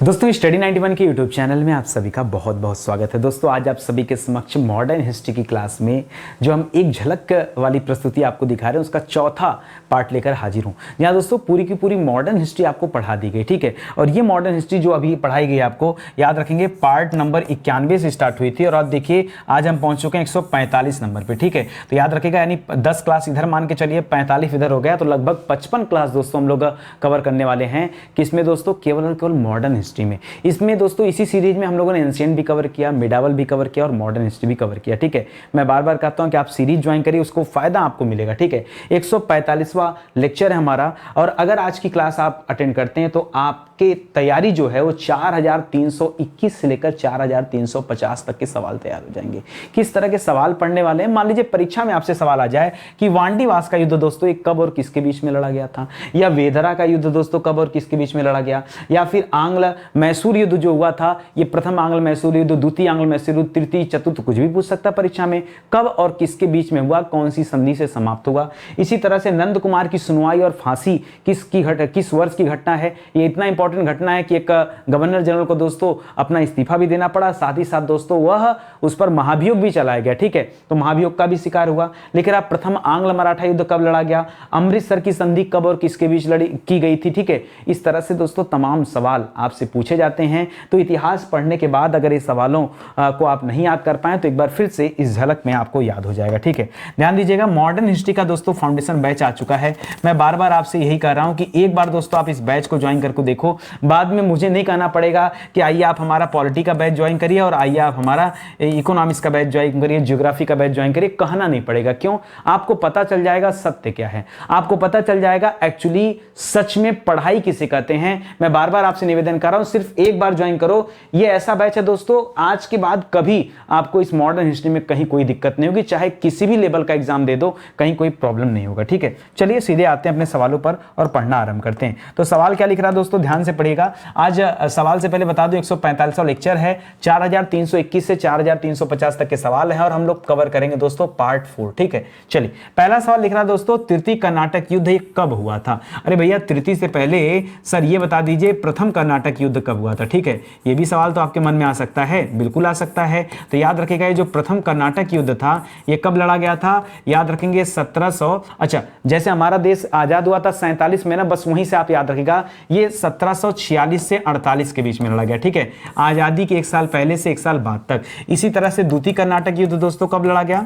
दोस्तों स्टडी 91 के YouTube channel में आप सभी का बहुत बहुत स्वागत है। दोस्तों आज आप सभी के समक्ष मॉडर्न हिस्ट्री की क्लास में जो हम एक झलक वाली प्रस्तुति आपको दिखा रहे हैं उसका चौथा पार्ट लेकर हाजिर हूं, जहां दोस्तों पूरी की पूरी मॉडर्न हिस्ट्री आपको पढ़ा दी गई। ठीक है, और ये मॉडर्न हिस्ट्री जो अभी पढ़ाई गई आपको याद रखेंगे पार्ट नंबर 91 से स्टार्ट हुई थी और आज देखिए आज हम पहुंच चुके हैं 145 नंबर पर। ठीक है, तो याद रखेगा यानी 10 क्लास इधर मान के चलिए 45 इधर हो गया, तो लगभग 55 क्लास दोस्तों हम लोग कवर करने वाले हैं। किसमें दोस्तों? केवल और केवल मॉडर्न हिस्ट्री में। इसमें दोस्तों इसी सीरीज में हम लोगों ने एंशिएंट भी कवर किया, मिडावल भी कवर किया और मॉडर्न हिस्ट्री भी कवर किया। ठीक है, मैं बार बार कहता हूं कि आप सीरीज ज्वाइन करिए, उसको फायदा आपको मिलेगा। ठीक है, 145वां लेक्चर है हमारा और अगर आज की क्लास आप अटेंड करते हैं तो आपके तैयारी जो है वो 4321 से लेकर 4350 तक के सवाल तैयार हो जाएंगे। किस तरह के सवाल पढ़ने वाले हैं? मान लीजिए परीक्षा में आपसे सवाल आ जाए कि वांडीवास का युद्ध दोस्तों एक कब और किसके बीच में लड़ा गया था, या वेधरा का युद्ध दोस्तों कब और किसके बीच में लड़ा गया, या फिर आंग्ल मैसूर युद्ध जो हुआ था ये प्रथम आंग्ल मैसूर युद्ध, द्वितीय आंग्ल मैसूर युद्ध, तृतीय चतुर्थ, कुछ भी पूछ सकता परीक्षा में। कब और किसके बीच में हुआ, कौन सी संधि से समाप्त हुआ। इसी तरह से नंद कुमार की सुनवाई और फांसी किस वर्ष की घटना है। ये इतना इंपॉर्टेंट घटना है कि एक गवर्नर जनरल को दोस्तों अपना इस्तीफा भी देना पड़ा, साथ ही साथ दोस्तों वह उस पर महाभियोग भी चलाया गया। ठीक है, तो महाभियोग का भी शिकार हुआ। लेकिन आप प्रथम आंग्ल मराठा युद्ध कब लड़ा गया, अमृतसर की संधि कब और किसके बीच की गई थी। ठीक है, इस तरह से दोस्तों तमाम सवाल आपसे पूछे जाते हैं। तो इतिहास पढ़ने के बाद अगर ये सवालों को आप नहीं याद कर पाए तो एक बार फिर से इस झलक में आपको याद हो जाएगा। ठीक है, ध्यान दीजिएगा मॉडर्न हिस्ट्री का दोस्तों फाउंडेशन बैच आ चुका है। मैं बार बार आपसे यही कह रहा हूं कि एक बार दोस्तों आप इस बैच को ज्वाइन करके देखो, बाद में मुझे नहीं कहना पड़ेगा कि आइए आप हमारा पॉलिटी का बैच ज्वाइन करिए और आइए आप हमारा इकोनॉमिक्स का बैच ज्वाइन करिए, ज्योग्राफी का बैच ज्वाइन करिए। कहना नहीं पड़ेगा। क्यों? आपको पता चल जाएगा सत्य क्या है, आपको पता चल जाएगा एक्चुअली सच में पढ़ाई किसे कहते हैं। मैं बार बार आपसे निवेदन कर रहा हूं सिर्फ एक बार ज्वाइन करो। ये ऐसा बैच है दोस्तों आज के बाद कभी आपको इस मॉडर्न हिस्ट्री में कहीं कोई दिक्कत नहीं होगी, चाहे किसी भी लेवल का एग्जाम दे दो कहीं कोई प्रॉब्लम नहीं होगा। ठीक है, चलिए सीधे आते हैं अपने सवालों पर और पढ़ना आरंभ करते हैं। तो सवाल क्या लिख रहा है दोस्तों, ध्यान से पढ़िएगा। आज सवाल से पहले बता दूं 145वां लेक्चर है, 4321 से 4350 तक के सवाल हैं और हम लोग कवर करेंगे दोस्तों पार्ट 4। ठीक है, चलिए पहला सवाल लिख रहा है दोस्तों, तृतीय कर्नाटक युद्ध ये कब हुआ था। अरे भैया तृतीय से पहले सर ये बता दीजिए प्रथम कर्नाटक युद्ध कब हुआ था। ठीक है, ये भी सवाल तो आपके मन में आ सकता है, बिल्कुल आ सकता है। तो याद रखिएगा ये जो प्रथम कर्नाटक युद्ध था ये कब लड़ा गया था, याद रखेंगे 1700, अच्छा जैसे हमारा देश आजाद हुआ था 47 में ना, बस वहीं से आप याद रखिएगा ये 1746 से 48 के बीच में लड़ा गया। ठीक है, आजादी के एक साल पहले से एक साल बाद तक। इसी तरह से द्वितीय कर्नाटक युद्ध दोस्तों कब लड़ा गया,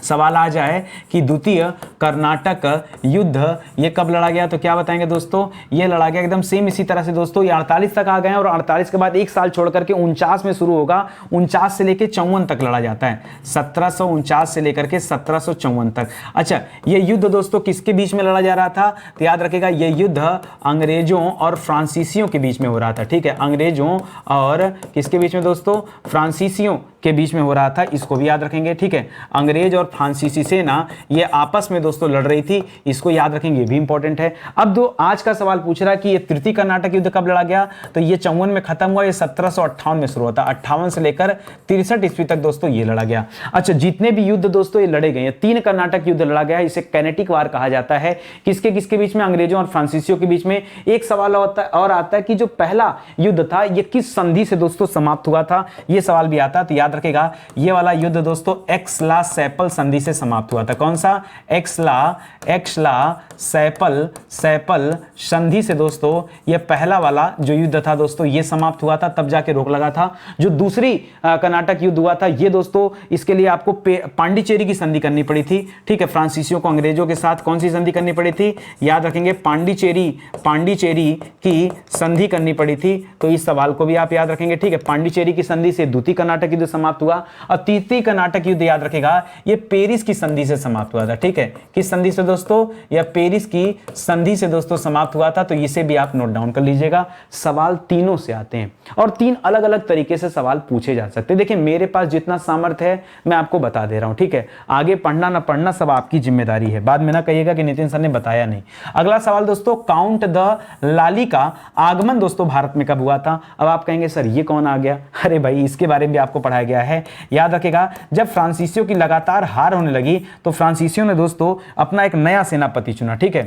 सवाल आ जाए कि द्वितीय कर्नाटक युद्ध ये कब लड़ा गया तो क्या बताएंगे दोस्तों, ये लड़ा गया एकदम सेम इसी तरह से दोस्तों। ये 48 तक आ गए और 48 के बाद एक साल छोड़ करके 49 में शुरू होगा, 49 से लेकर 54 तक लड़ा जाता है, 1749 से लेकर के 1754 तक। अच्छा ये युद्ध दोस्तों किसके बीच में लड़ा जा रहा था, तो याद रखेगा ये युद्ध अंग्रेजों और फ्रांसीसियों के बीच में हो रहा था। ठीक है, अंग्रेजों और किसके बीच में दोस्तों, फ्रांसीसियों के बीच में हो रहा था, इसको भी याद रखेंगे। ठीक है, अंग्रेज और फ्रांसीसी सेना ये आपस में दोस्तों लड़ रही थी, इसको याद रखेंगे, ये भी इंपॉर्टेंट है। अब दो आज का सवाल पूछ रहा है कि ये तृतीय कर्नाटक युद्ध कब लड़ा गया, तो ये 54 में खत्म हुआ, ये 1758 में शुरू होता, 58 से लेकर 63 ईस्वी तक दोस्तों ये लड़ा गया। अच्छा जितने भी युद्ध दोस्तों ये लड़े गए, 3 कर्नाटक युद्ध लड़ा गया है, इसे कैनेटिक वार कहा जाता है। किसके किसके बीच में, अंग्रेजों और फ्रांसीसियों के बीच में। एक सवाल और आता है कि जो पहला युद्ध था ये किस संधि से दोस्तों समाप्त हुआ था, ये सवाल भी आता है। तो याद रखेगा ये वाला युद्ध दोस्तों एक्सला सैपल संधि से समाप्त हुआ था। कौन सा, एक्सला सैपल संधि से दोस्तों ये पहला वाला जो युद्ध था दोस्तों ये समाप्त हुआ था, तब जाके रोक लगा था। जो दूसरी कर्नाटक युद्ध हुआ था ये दोस्तों इसके लिए आपको पांडिचेरी की संधि करनी पड़ी थी। ठीक है, फ्रांसीसियों को अंग्रेजों के साथ कौन सी संधि करनी पड़ी थी, याद रखेंगे पांडिचेरी की संधि करनी पड़ी थी। तो इस सवाल को भी आप याद रखेंगे। ठीक है, पांडिचेरी की संधि से द्वितीय कर्नाटक युद्ध समाप्त हुआ और तृतीय कर्नाटक युद्ध याद रखेगा ये पेरिस की संधि से समाप्त हुआ था। ठीक है, किस संधि से दोस्तों, यह पेरिस की संधि से दोस्तों समाप्त हुआ था। तो इसे भी आप नोट डाउन कर लीजिएगा। सवाल तीनों से आते हैं और 3 अलग अलग तरीके से सवाल पूछे जा सकते हैं। देखिए मेरे पास जितना सामर्थ्य है मैं आपको बता दे रहा हूं। ठीक है, आगे पढ़ना ना पढ़ना सब आपकी जिम्मेदारी है, बाद में ना कहिएगा कि नितिन सर ने बताया नहीं। अगला सवाल दोस्तों, काउंट द लाली का आगमन दोस्तों भारत में कब हुआ था। अब आप कहेंगे सर ये कौन आ गया, अरे भाई इसके बारे में भी आपको पढ़ाया गया है। याद रखेगा जब फ्रांसीसियों की लगातार हार होने लगी तो फ्रांसीसियों ने दोस्तों अपना एक नया सेनापति चुना। ठीक है,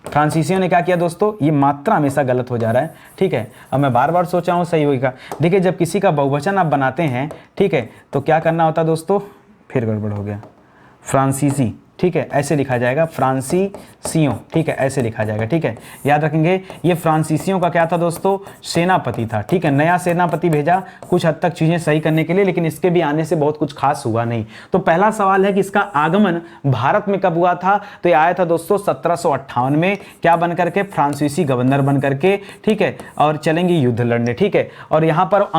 फ्रांसीसियों ने क्या किया दोस्तों, ये मात्रा हमेशा गलत हो जा रहा है, ठीक है। अब मैं बार बार सोचा हूँ सही होगा। देखिए जब किसी का बहुवचन आप बनाते हैं, ठीक है, तो क्या करना होता है दोस्तों, फिर गड़बड़ हो गया, फ्रांसीसी, ठीक है, ऐसे लिखा जाएगा, फ्रांसीसियों, ठीक है, ऐसे लिखा जाएगा, ठीक है। याद रखेंगे ये फ्रांसीसियों का क्या था दोस्तों, सेनापति था, ठीक है। नया सेनापति भेजा कुछ हद तक चीजें सही करने के लिए, लेकिन इसके भी आने से बहुत कुछ खास हुआ नहीं। तो पहला सवाल है कि इसका आगमन भारत में कब हुआ था, तो ये आया था दोस्तों 1758 में, क्या बन करके, फ्रांसीसी गवर्नर बन करके, ठीक है, और चलेंगे युद्ध लड़ने, ठीक है। और यहाँ पर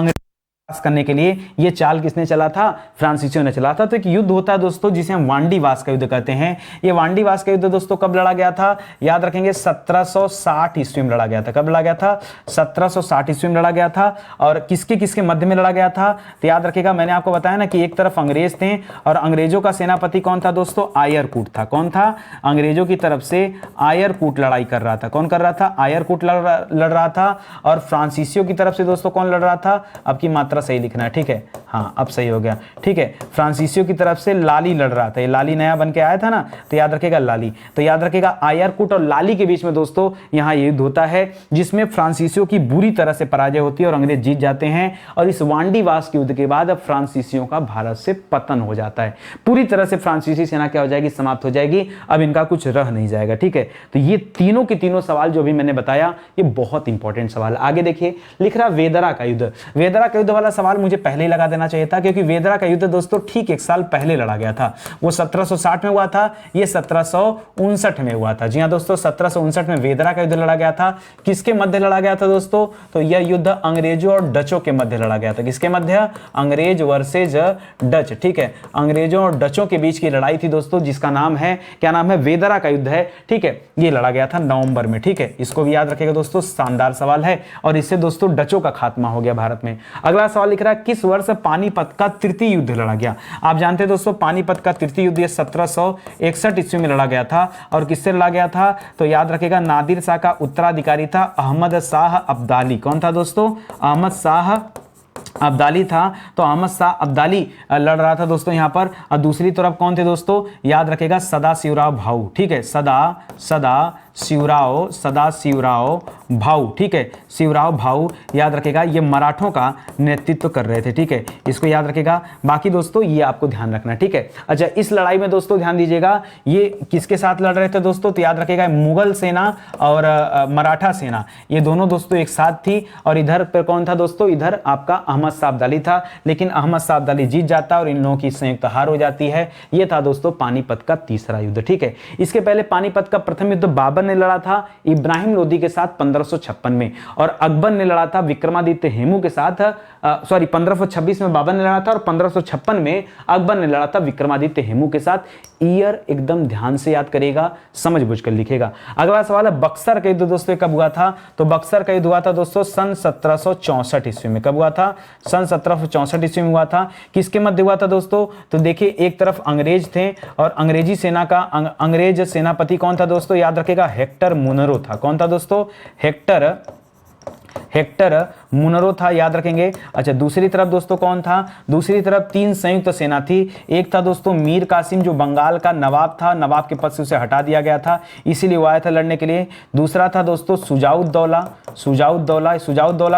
करने के लिए ये चाल किसने चला था, फ्रांसीसियों ने चला था। तो एक युद्ध होता है दोस्तों जिसे हम वांडीवास का युद्ध कहते हैं। ये वांडीवास का युद्ध दोस्तों कब लड़ा गया था, याद रखेंगे 1760 ईस्वी में लड़ा गया था। कब लड़ा गया था, 1760 ईस्वी में लड़ा गया था। और किसके किसके मध्य में लड़ा गया था, तो याद रखिएगा मैंने आपको बताया ना कि एक तरफ अंग्रेज थे और अंग्रेजों का सेनापति कौन था दोस्तों, आयरकूट था। कौन था, अंग्रेजों की तरफ से आयरकूट लड़ाई कर रहा था। कौन कर रहा था, आयरकूट लड़ रहा था। और फ्रांसीसियों की तरफ से दोस्तों कौन लड़ रहा था, अब की मात्रा सही लिखना है, ठीक है, हाँ अब सही हो गया, ठीक है। फ्रांसीसियों की तरफ से लाली लड़ रहा था, ये लाली नया बन के आया था ना, तो याद रखेगा लाली। तो याद रखेगा आयरकूट और लाली के बीच में दोस्तों यहाँ युद्ध होता है, जिसमें फ्रांसीसियों की बुरी तरह से पराजय होती है और अंग्रेज जीत जाते हैं। और इस वांडीवास के युद्ध के बाद अब फ्रांसीसियों का भारत से पतन हो जाता है, पूरी तरह से फ्रांसीसी सेना क्या हो जाएगी, समाप्त हो जाएगी, अब इनका कुछ रह नहीं जाएगा, ठीक है। तो ये तीनों के तीनों सवाल जो भी मैंने बताया ये बहुत इंपॉर्टेंट सवाल। आगे देखिए, लिख रहा वेदरा का युद्ध। वेदरा का युद्ध वाला सवाल मुझे पहले ही लगा देना चाहिए था, क्योंकि वेदरा का युद्ध दोस्तों ठीक एक साल पहले लड़ा गया था। वो 1760 में हुआ था, ये 1759 में हुआ था। जी हाँ दोस्तों, 1759 में वेदरा का युद्ध लड़ा गया था। किसके मध्य लड़ा गया था दोस्तों, तो यह युद्ध अंग्रेजों और डचों के मध्य लड़ा गया था। किसके मध्य, अंग्रेज वर्सेज डच, ठीक है, अंग्रेजों और डचों के बीच की लड़ाई थी दोस्तों, जिसका नाम है, क्या नाम है, वेदरा का युद्ध है, ठीक है। ये लड़ा गया था नवंबर में, ठीक है। इसको भी याद रखिएगा दोस्तों, शानदार सवाल है। और इससे दोस्तों डचों का खात्मा हो गया भारत में। अगला सवाल लिख रहा है, किस वर्ष पानीपत का तृतीय युद्ध लड़ा गया। आप जानते हैं दोस्तों पानीपत का तृतीय युद्ध 1761 ईस्वी में लड़ा गया था। और किससे लड़ा गया था, तो याद रखेगा नादिर शाह का उत्तराधिकारी था अहमद शाह अब्दाली। कौन था दोस्तों, अहमद शाह अब्दाली था। तो अहमद शाह अब्दाली लड़ रहा था दोस्तों यहाँ पर। और दूसरी तरफ कौन थे दोस्तों, याद रखेगा सदाशिवराव भाऊ, ठीक है, सदाशिवराव भाऊ, ठीक है, शिवराव भाऊ, याद रखेगा ये मराठों का नेतृत्व कर रहे थे, ठीक है, इसको याद रखेगा। बाकी दोस्तों ये आपको ध्यान रखना, ठीक है। अच्छा, इस लड़ाई में दोस्तों ध्यान दीजिएगा, ये किसके साथ लड़ रहे थे दोस्तों, तो याद रखेगा मुगल सेना और मराठा सेना, ये दोनों दोस्तों एक साथ थी। और इधर पर कौन था दोस्तों, इधर आपका अहमद शाह अब्दाली था। लेकिन अहमद शाह अब्दाली जीत जाता और इन लोगों की संयुक्त हार हो जाती है। ये था दोस्तों पानीपत का तीसरा युद्ध, ठीक है। इसके पहले पानीपत का प्रथम युद्ध बाबर ने लड़ा था इब्राहिम लोदी के साथ 1556 में। और अकबर ने लड़ा था विक्रमादित्य हेमू के साथ, 1526 में बाबर ने लड़ा था और 1556 में अकबर ने लड़ा था विक्रमादित्य हेमू के साथ। ईयर एकदम ध्यान से याद करेगा, समझ बुझ कर लिखेगा। अगला सवाल है, बक्सर का युद्ध दोस्तों कब हुआ था, तो बक्सर का युद्ध हुआ था दोस्तों सन 1764 ईस्वी में। कब हुआ था, सन 1764 ईस्वी में हुआ था। किसके मध्य हुआ था दोस्तों, तो देखिए एक तरफ अंग्रेज थे और अंग्रेजी सेना का अंग्रेज सेनापति कौन था दोस्तों, याद रखेगा हेक्टर मुनरो था। कौन था दोस्तों, हेक्टर मुनरो था, याद रखेंगे। अच्छा, दूसरी तरफ दोस्तों कौन था, दूसरी तरफ तीन संयुक्त सेना थी। एक था दोस्तों मीर कासिम जो बंगाल का नवाब था, नवाब के पद से उसे हटा दिया गया था, इसीलिए वो आया था लड़ने के लिए। दूसरा था दोस्तों सुजाउद्दौला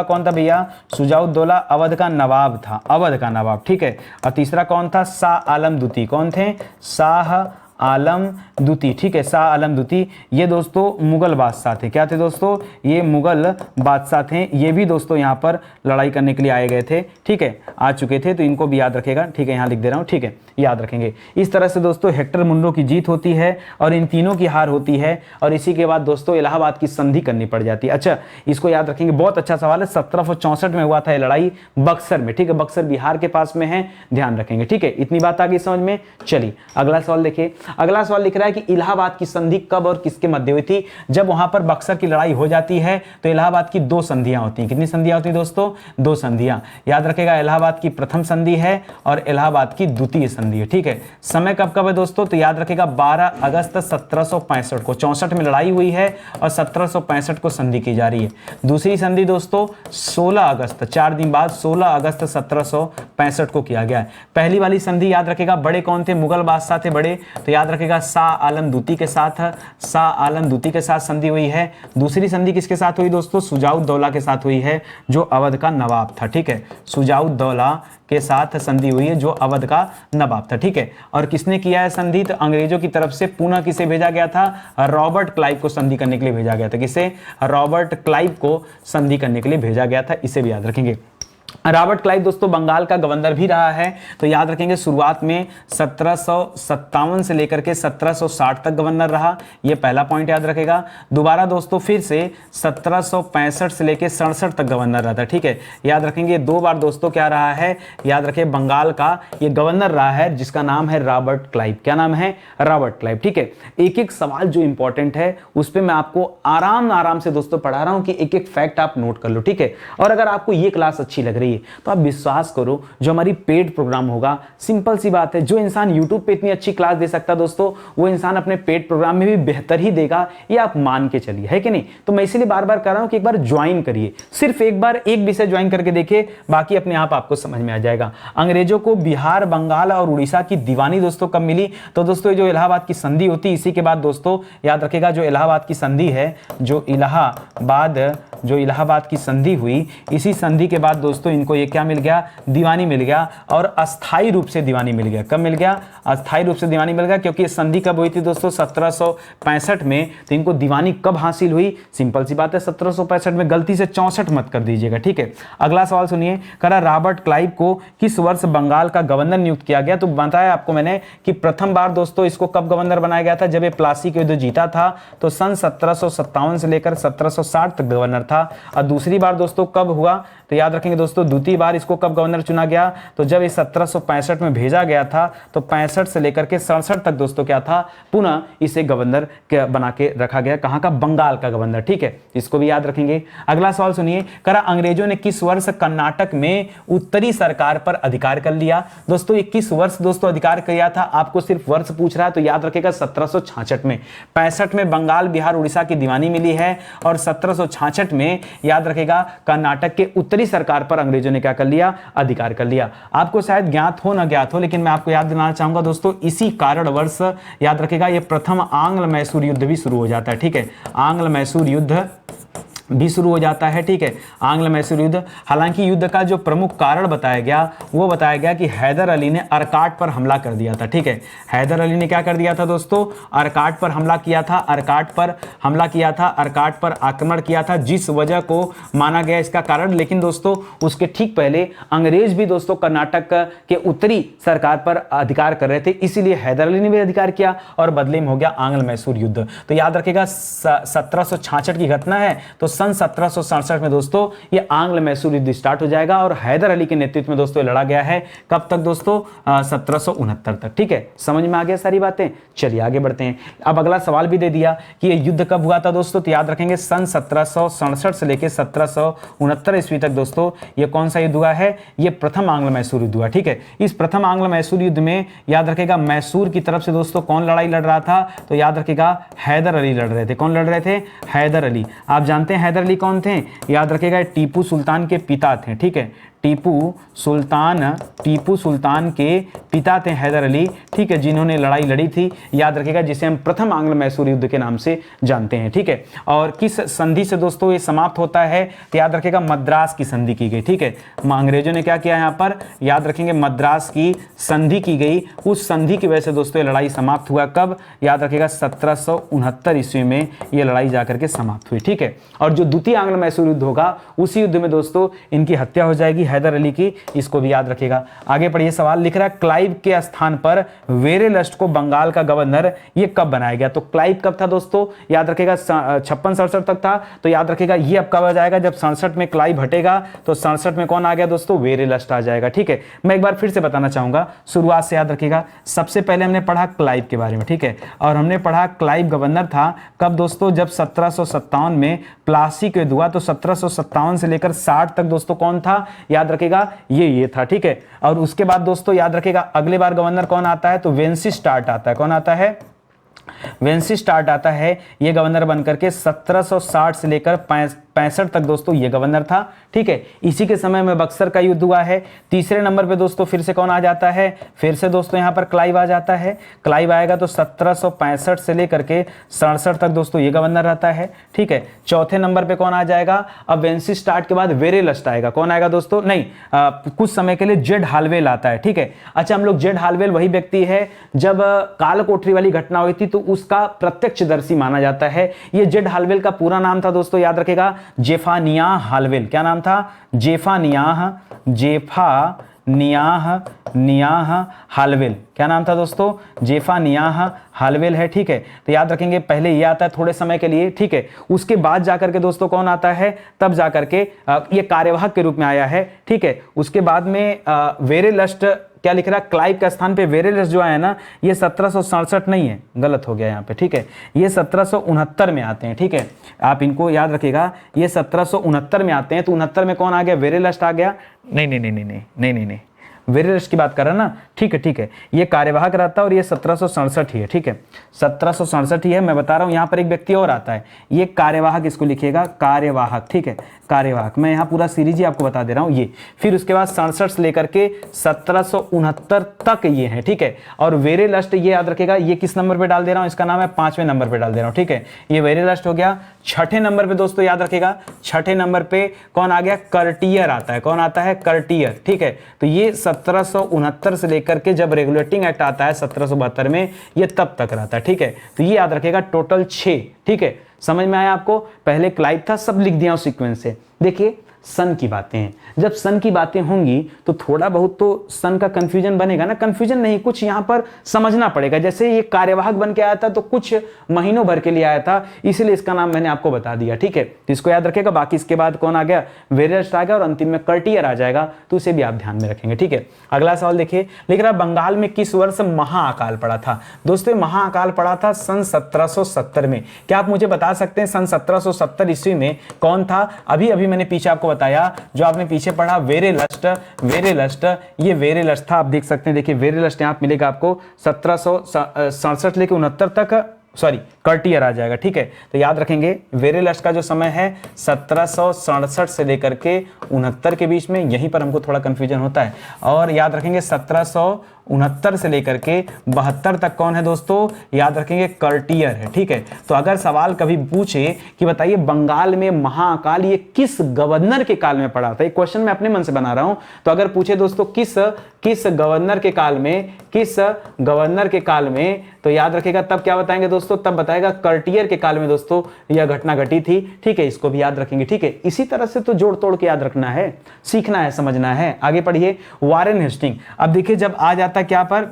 कौन था भैया, सुजाउद्दौला अवध का नवाब था, अवध का नवाब, ठीक है। और तीसरा कौन था, शाह आलम द्वितीय। कौन थे, शाह आलम द्वितीय, ठीक है, शाह आलम द्वितीय। ये दोस्तों मुगल बादशाह थे। क्या थे दोस्तों, ये मुगल बादशाह थे। ये भी दोस्तों यहाँ पर लड़ाई करने के लिए आए गए थे, ठीक है, आ चुके थे। तो इनको भी याद रखेगा, ठीक है, यहाँ लिख दे रहा हूँ, ठीक है, याद रखेंगे। इस तरह से दोस्तों हेक्टर मुनरो की जीत होती है और इन तीनों की हार होती है। और इसी के बाद दोस्तों इलाहाबाद की संधि करनी पड़ जाती है। अच्छा, इसको याद रखेंगे, बहुत अच्छा सवाल है। 1764 में हुआ था ये लड़ाई बक्सर में, ठीक है, बक्सर बिहार के पास में है, ध्यान रखेंगे, ठीक है। इतनी बात आ गई समझ में। चलिए अगला सवाल देखिए। अगला सवाल लिख रहा है कि इलाहाबाद की संधि कब और किसके मध्य हुई थी। जब वहां पर बक्सर की लड़ाई हो जाती है तो इलाहाबाद की दो संधियां होती हैं। कितनी संधियां होती हैं दोस्तों, दो संधियां। याद रखेगा, इलाहाबाद की प्रथम संधि है और इलाहाबाद की द्वितीय संधि है, ठीक है। समय कब कब है दोस्तों, तो याद रखेगा 12 अगस्त 1765 को, 64 में लड़ाई हुई है और 1765 को संधि की जा रही है। दूसरी संधि दोस्तों 16 अगस्त, 4 दिन बाद 16 अगस्त 1765 को किया गया है। पहली वाली संधि याद रखेगा, बड़े कौन थे, मुगल बादशाह थे बड़े, तो याद रखेगा शाह आलम द्वितीय के साथ संधि हुई है। दूसरी संधि किसके साथ हुई दोस्तों? शुजाउद्दौला के साथ हुई है, जो अवध का नवाब था। ठीक है, शुजाउद्दौला के साथ संधि हुई है, जो अवध का नवाब था। ठीक है, और किसने किया है संधि? तो अंग्रेजों की तरफ से पुनः किसे भेजा गया था? रॉबर्ट क्लाइव को संधि करने के लिए भेजा गया था। किसे? रॉबर्ट क्लाइव को संधि करने के लिए भेजा गया था। इसे भी याद रखेंगे। रॉबर्ट क्लाइव दोस्तों बंगाल का गवर्नर भी रहा है, तो याद रखेंगे शुरुआत में 1757 से लेकर के 1760 तक गवर्नर रहा, ये पहला पॉइंट याद रखेगा। दोबारा दोस्तों फिर से 1765 से लेकर 67 तक गवर्नर रहा था। ठीक है, याद रखेंगे 2 बार दोस्तों क्या रहा है? याद रखें बंगाल का ये गवर्नर रहा है, जिसका नाम है रॉबर्ट क्लाइव। क्या नाम है? Robert Clive. ठीक है, एक एक सवाल जो इंपॉर्टेंट है उस पर मैं आपको आराम से दोस्तों पढ़ा रहा हूं कि एक एक फैक्ट आप नोट कर लो। ठीक है, और अगर आपको ये क्लास अच्छी लग रही है तो आप विश्वास करो, जो हमारी पेड प्रोग्राम होगा, सिंपल सी बात है, जो इंसान YouTube पे इतनी अच्छी क्लास दे सकता है दोस्तों, वो इंसान अपने पेड प्रोग्राम में भी बेहतर ही देगा, ये आप मान के चलिए, है कि नहीं? तो मैं इसीलिए बार बार कर रहा हूं कि एक बार ज्वाइन करिए, सिर्फ एक बार एक विषय ज्वाइन करके देखिए, बाकी अपने आप आपको समझ में आ जाएगा। अंग्रेजों को बिहार, बंगाल और उड़ीसा की दीवानी दोस्तों कब मिली? तो दोस्तों जो इलाहाबाद की संधि होती है, इसी के बाद दोस्तों याद रखेगा, जो इलाहाबाद की संधि है, जो इलाहाबाद की संधि हुई, इसी संधि के बाद दोस्तों इनको ये क्या मिल गया? दीवानी मिल गया, और अस्थाई रूप से दीवानी मिल गया। कब मिल गया? अस्थाई रूप से दीवानी मिल गया, क्योंकि ये संधि कब हुई थी दोस्तों? 1765 में। तो इनको दीवानी कब हासिल हुई? सिंपल सी बात है, 1765 में। गलती से 64 मत कर दीजिएगा। ठीक है, अगला सवाल सुनिए, करा रॉबर्ट क्लाइव को किस वर्ष बंगाल का गवर्नर नियुक्त किया गया? तो बताया आपको मैंने कि प्रथम बार दोस्तों इसको कब गवर्नर बनाया गया था? जब ये प्लासी के युद्ध जीता था, तो सन 1757 से लेकर 1760 तक गवर्नर था। और दूसरी बार दोस्तों कब हुआ? तो याद रखेंगे दोस्तों, द्वितीय बार इसको कब गवर्नर चुना गया? तो जब ये 1765 में भेजा गया था, तो 65 से लेकर के 67 तक दोस्तों क्या था? पुनः इसे गवर्नर बना के रखा गया। कहां का? बंगाल का गवर्नर। ठीक है, इसको भी याद रखेंगे। अगला सवाल सुनिए, करा अंग्रेजों ने किस वर्ष कर्नाटक में उत्तरी सरकार पर अधिकार कर लिया? दोस्तों ये किस वर्ष दोस्तों अधिकार किया था? आपको सिर्फ वर्ष पूछ रहा है, तो याद रखेगा 1766 में। 65 में बंगाल, बिहार, उड़ीसा की दीवानी मिली है, और 1766 में याद रखेगा कर्नाटक के उत्तरी सरकार पर अंग्रेजों ने क्या कर लिया? अधिकार कर लिया। आपको शायद ज्ञात हो ना ज्ञात हो, लेकिन मैं आपको याद दिलाना चाहूंगा दोस्तों, इसी कारणवश याद रखेगा ये प्रथम आंग्ल मैसूर युद्ध भी शुरू हो जाता है। ठीक है, आंग्ल मैसूर युद्ध भी शुरू हो जाता है। ठीक है, आंग्ल मैसूर युद्ध। हालांकि युद्ध का जो प्रमुख कारण बताया गया, वो बताया गया कि हैदर अली ने अर्काट पर हमला कर दिया था। ठीक है, हैदर अली ने क्या कर दिया था दोस्तों? अर्काट पर हमला किया था, अर्काट पर हमला किया था, अर्काट पर आक्रमण किया था, जिस वजह को माना गया इसका कारण। लेकिन दोस्तों उसके ठीक पहले अंग्रेज भी दोस्तों कर्नाटक के उत्तरी सरकार पर अधिकार कर रहे थे, इसीलिए हैदर अली ने भी अधिकार किया, और बदले में हो गया आंग्ल मैसूर युद्ध। तो याद रखेगा 1766 की घटना है, तो सन 1767 में दोस्तों ये आंग्ल मैसूर युद्ध स्टार्ट हो जाएगा, और हैदर अली के नेतृत्व में दोस्तों लड़ा गया है। कब तक दोस्तों? 1769 तक। ठीक है, समझ में आ गया सारी बातें? चलिए आगे बढ़ते हैं। अब अगला सवाल भी दे दिया कि ये युद्ध कब हुआ था दोस्तों, तो याद रखेंगे सन 1767 से लेकर 1769 ईस्वी तक दोस्तों ये कौन सा युद्ध हुआ है? ये प्रथम आंग्ल मैसूर युद्ध हुआ। ठीक है, इस प्रथम आंग्ल मैसूर युद्ध में याद रखेगा मैसूर की तरफ से दोस्तों कौन लड़ाई लड़ रहा था? तो याद रखेगा हैदर अली लड़ रहे थे। कौन लड़ रहे थे? हैदर अली। आप जानते हैं हैदर अली कौन थे? याद रखेगा टीपू सुल्तान के पिता थे। ठीक है, टीपू सुल्तान के पिता थे हैदर अली। ठीक है, जिन्होंने लड़ाई लड़ी थी, याद रखेगा, जिसे हम प्रथम आंग्ल मैसूर युद्ध के नाम से जानते हैं। ठीक है, और किस संधि से दोस्तों ये समाप्त होता है? तो याद रखेगा मद्रास की संधि की गई। ठीक है, अंग्रेजों ने क्या किया यहाँ पर? याद रखेंगे मद्रास की संधि की गई, उस संधि की वजह से दोस्तों ये लड़ाई समाप्त हुआ। कब? याद रखेगा 1769 ईस्वी में ये लड़ाई जाकर के समाप्त हुई। ठीक है, और जो द्वितीय आंग्ल मैसूर युद्ध होगा, उसी युद्ध में दोस्तों इनकी हत्या हो जाएगी हैदर अली की, इसको भी याद रखिएगा। आगे पढ़िए, सवाल लिख रहा है क्लाइव के स्थान पर वेरेलस्ट को बंगाल का गवर्नर ये कब बनाया गया? तो क्लाइव कब था दोस्तों? याद रखेगा 56-67 तक था। तो याद रखेगा ये अब कब आ जाएगा? जब 67 में क्लाइव हटेगा, तो 67 में कौन आ गया दोस्तों? वेरेलस्ट आ जाएगा। ठीक है, मैं एक बार फिर से बताना चाहूंगा, शुरुआत से याद रखिएगा। सबसे पहले हमने पढ़ा क्लाइव के बारे में। ठीक है, और हमने पढ़ा क्लाइव गवर्नर था कब दोस्तों? जब 1757 में प्लासी के युद्ध हुआ। तो 1757 से लेकर 60 तक दोस्तों कौन था? याद रखेगा ये था। ठीक है, और उसके बाद दोस्तों याद रखेगा अगले बार गवर्नर कौन आता है? तो वेंसीस्टार्ट आता है। कौन आता है? वेंसीस्टार्ट आता है। ये गवर्नर बनकर के 1760 से लेकर 1765 तक दोस्तों ये गवर्नर था। ठीक है, इसी के समय में बक्सर का युद्ध हुआ है। तीसरे नंबर पे दोस्तों फिर से कौन आ जाता है, फिर से दोस्तों यहाँ पर क्लाइव आ जाता है। क्लाइव आएगा तो 1765 से लेकर के 67 तक दोस्तों ये गवर्नर रहता है। ठीक है, चौथे नंबर पे कौन आ जाएगा, अब वेंसीस्टार्ट के बाद वेरेलस्ट आएगा। कौन आएगा दोस्तों, नहीं कुछ समय के लिए जेड हालवेल आता है। ठीक है, अच्छा हम लोग जेड हालवेल वही व्यक्ति है जब काल कोठरी वाली घटना हुई थी तो उसका प्रत्यक्षदर्शी माना जाता है। ये जेड हालवेल का पूरा नाम था दोस्तों, याद रखेगा, जेफानियाह हालवेल। क्या नाम था, जेफानियाह हालवेल। क्या नाम था दोस्तों, जेफानियाह हालवेल है। ठीक है, तो याद रखेंगे पहले ये आता है थोड़े समय के लिए। ठीक है, उसके बाद जाकर के दोस्तों कौन आता है, तब जाकर के ये कार्यवाहक के रूप में आया है। ठीक है, उसके बाद में वेरेलस्ट क्या लिख रहा है, क्लाइव के स्थान पे वेरेलस्ट जो आया ना, ये 1767 नहीं है, गलत हो गया यहाँ पे। ठीक है, ये 1769 में आते हैं। ठीक है, आप इनको याद रखिएगा, ये 1769 में आते हैं। तो 69 में कौन आ गया, वेरेलस्ट आ गया। नहीं, वेरेलस्ट की बात कर रहा है ना। ठीक है, ये कार्यवाहक रहता है और ये 1767 ही है। ठीक है, 1767 ही है। मैं बता रहा हूँ यहाँ पर एक व्यक्ति और आता है, ये कार्यवाहक, इसको लिखिएगा कार्यवाहक। ठीक है, कार्यवाहक, मैं यहाँ पूरा सीरीज ही आपको बता दे रहा हूँ ये। फिर उसके बाद 67 से लेकर के 1769 तक ये है। ठीक है, और वेरेलस्ट ये याद रखेगा, ये किस नंबर पे डाल दे रहा हूँ, इसका नाम है 5वें नंबर पे डाल दे रहा हूँ। ठीक है, ये वेरेलस्ट हो गया। छठे नंबर पे दोस्तों याद रखेगा, छठे नंबर पे कौन आ गया, कर्टियर आता है। कौन आता है, कर्टियर। ठीक है, तो ये 1769 से लेकर के जब रेगुलेटिंग एक्ट आता है 1772 में, ये तब तक रहता है। ठीक है, तो ये याद रखेगा, टोटल 6। ठीक है, समझ में आया आपको, पहले क्लाइव था, सब लिख दिया उस सीक्वेंस से। देखिए सन की बातें हैं, जब सन की बातें होंगी तो थोड़ा बहुत तो सन का कंफ्यूजन बनेगा ना। कंफ्यूजन नहीं, कुछ यहाँ पर समझना पड़ेगा। जैसे ये कार्यवाहक बन के आया था तो कुछ महीनों भर के लिए आया था, इसलिए इसका नाम मैंने आपको बता दिया। ठीक है, तो इसको याद रखेगा। बाकी इसके बाद कौन आ गया, वेरेलस्ट आ गया, और अंतिम में कर्टियर आ जाएगा, तो उसे भी आप ध्यान में रखेंगे। ठीक है, अगला सवाल देखिए, लिख रहा बंगाल में किस वर्ष महाअकाल पड़ा था। दोस्तों महाअकाल पड़ा था सन 1770 में। क्या आप मुझे बता सकते हैं सन 1770 ईस्वी में कौन था। अभी मैंने पीछे आपको बताया, जो आपने पीछे पढ़ा वेरेलस्ट, ये वेरेलस्ट था। आप देख सकते हैं, देखिए वेरेलस्ट यहाँ मिलेगा आपको 1767 लेके 69 तक, सॉरी कर्टियर आ जाएगा। ठीक है, तो याद रखेंगे वेरेलस्ट का जो समय है 1767 से लेकर के 69 के बीच में, यहीं पर हमको थोड़ा कंफ्यूजन होता है। और याद रखेंगे 1769 से लेकर के 72 तक कौन है दोस्तों, याद रखेंगे कर्टियर है। ठीक है, तो अगर सवाल कभी पूछे कि बताइए बंगाल में महाअकाल ये किस गवर्नर के काल में पड़ा था, एक क्वेश्चन मैं अपने मन से बना रहा हूं, तो अगर पूछे दोस्तों किस गवर्नर के काल में, किस गवर्नर के काल में, तो याद रखेगा तब क्या बताएंगे दोस्तों, तब बताएगा कर्टियर के काल में दोस्तों यह घटना घटी थी। ठीक है, इसको भी याद रखेंगे। ठीक है, इसी तरह से तो जोड़ तोड़ के याद रखना है, सीखना है, समझना है। आगे पढ़िए, वारेन हेस्टिंग। अब देखिए जब आ जाता क्या पर,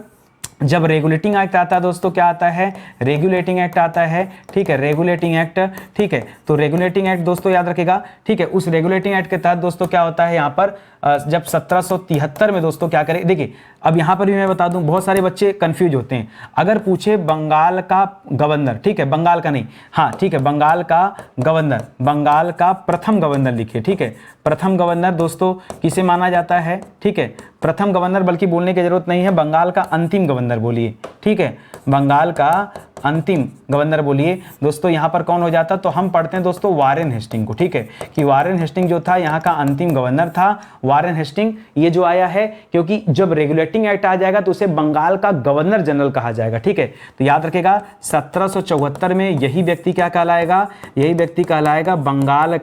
जब रेगुलेटिंग एक्ट आता है दोस्तों, क्या आता है, रेगुलेटिंग एक्ट आता है। ठीक है, रेगुलेटिंग एक्ट। ठीक है, तो रेगुलेटिंग एक्ट दोस्तों याद रखेगा। ठीक है, उस रेगुलेटिंग एक्ट के तहत दोस्तों क्या होता है यहाँ पर, जब 1773 में दोस्तों क्या करें, देखिए अब यहाँ पर भी मैं बता दूं, बहुत सारे बच्चे कंफ्यूज होते हैं। अगर पूछे बंगाल का गवर्नर, ठीक है, बंगाल का नहीं, हाँ ठीक है, बंगाल का गवर्नर, बंगाल का प्रथम गवर्नर लिखिए। ठीक है, प्रथम गवर्नर दोस्तों किसे माना जाता है। ठीक है, प्रथम गवर्नर बल्कि बोलने की जरूरत नहीं है, बंगाल का अंतिम गवर्नर बोलिए। ठीक है, बंगाल का अंतिम गवर्नर बोलिए दोस्तों। यहाँ पर कौन हो जाता, तो हम पढ़ते हैं दोस्तों वारेन हेस्टिंग को। ठीक है, कि वारेन हेस्टिंग जो था यहाँ का अंतिम गवर्नर था। वारेन हेस्टिंग ये जो आया है, क्योंकि जब रेगुलेटिंग एक्ट आ जाएगा तो उसे बंगाल का गवर्नर जनरल कहा जाएगा। ठीक है, तो याद रखेगा 1774 में यही व्यक्ति क्या कहलाएगा, यही व्यक्ति कहलाएगा बंगाल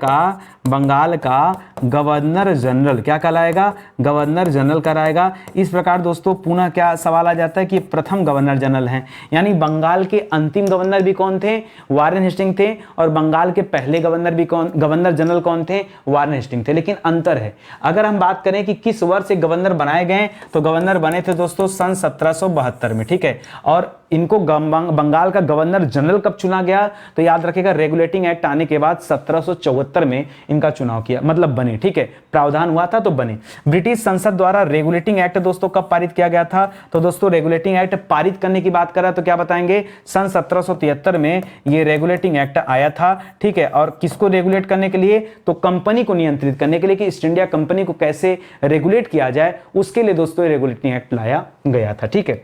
का गवर्नर जनरल। क्या कहलाएगा, गवर्नर जनरल कराएगा। इस प्रकार दोस्तों पुनः क्या सवाल आ जाता है कि प्रथम गवर्नर जनरल हैं, यानी बंगाल के अंतिम गवर्नर भी कौन थे, वारेन हेस्टिंग थे, और बंगाल के पहले गवर्नर भी गवर्नर जनरल कौन थे, वारेन हेस्टिंग थे। लेकिन अंतर है, अगर हम बात करें कि किस वर्ष से गवर्नर बनाए गए, तो गवर्नर बने थे दोस्तों सन 1772 में। ठीक है, और इनको बंगाल का गवर्नर जनरल कब चुना गया, तो याद रखिएगा रेगुलेटिंग एक्ट आने के बाद 1774 में इनका चुनाव किया, मतलब बने। ठीक है, प्रावधान हुआ था तो बने। ब्रिटिश संसद द्वारा रेगुलेटिंग एक्ट दोस्तों कब पारित किया गया था, तो दोस्तों रेगुलेटिंग एक्ट पारित करने की बात करा तो क्या बताएंगे, सन 1773 में ये रेगुलेटिंग एक्ट आया था। ठीक है, और किसको रेगुलेट करने के लिए, तो कंपनी को नियंत्रित करने के लिए, कि ईस्ट इंडिया कंपनी को कैसे रेगुलेट किया जाए, उसके लिए दोस्तों रेगुलेटिंग एक्ट लाया गया था। ठीक है,